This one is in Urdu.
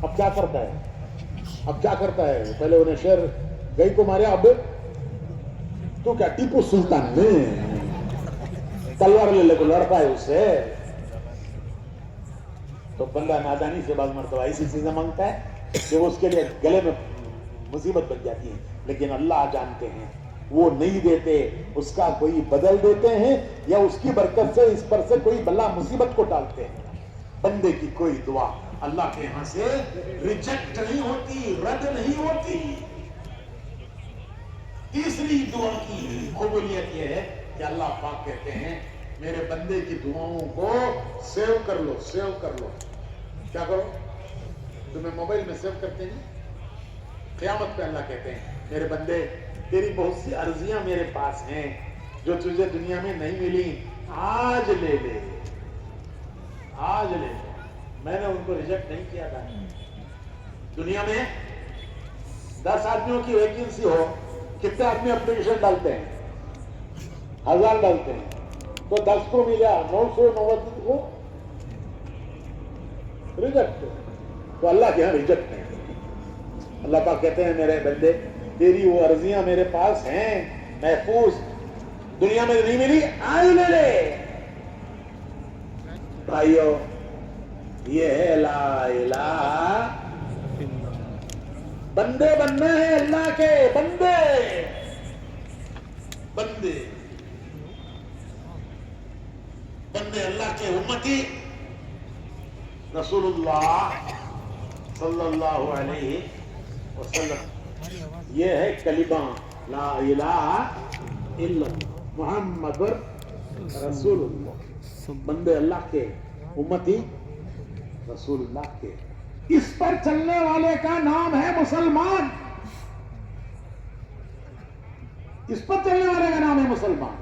اب کیا کرتا ہے پہلے انہیں شیر گئی کو مارے، اب تو کیا ٹیپو سلطان نے تلوار لے کو لڑ پائے اس سے؟ تو بندہ نادانی سے بعض مرتبہ ایسی چیزیں مانگتا ہے کہ وہ اس کے لیے گلے میں مصیبت بن جاتی ہے، لیکن اللہ جانتے ہیں وہ نہیں دیتے، اس کا کوئی بدل دیتے ہیں یا اس کی برکت سے اس پر سے کوئی بلا مصیبت کو ڈالتے ہیں۔ بندے کی کوئی دعا اللہ کے ہاں سے ریجیکٹ نہیں ہوتی، رد نہیں ہوتی۔ تیسری دعا کی قبولیت یہ ہے کہ اللہ پاک کہتے ہیں میرے بندے کی دعاؤں کو سیو کر لو، سیو کر لو۔ کیا کرو؟ تمہیں موبائل میں سیو کرتے ہیں، قیامت پہ اللہ کہتے ہیں میرے بندے تیری بہت سی عرضیاں میرے پاس ہیں جو تجھے دنیا میں نہیں ملی، آج لے لے، آج لے لے، میں نے ان کو ریجیکٹ نہیں کیا تھا۔ دنیا میں 10 آدمیوں کی ویکینسی ہو، کتنے آدمی اپلیکیشن ڈالتے ہیں؟ 1000 ڈالتے ہیں، تو 10 کو ملا، 999 کو ریجیکٹ۔ تو اللہ کے ہاں ریجیکٹ نہیں۔ اللہ پاک کہتے ہیں میرے بندے تیری وہ عرضیاں میرے پاس ہیں محفوظ، دنیا میں نہیں ملی، آج لے لے۔ بھائیو یہ ہے لا الہ، بندے بننا ہے اللہ کے، بندے بندے بندے اللہ کے امتی، رسول اللہ صلی اللہ علیہ وسلم۔ یہ ہے کلمہ لا الہ الا اللہ محمد رسول اللہ، بندے اللہ کے، امتی رسول اللہ کے۔ اس پر چلنے والے کا نام ہے مسلمان، اس پر چلنے والے کا نام ہے مسلمان۔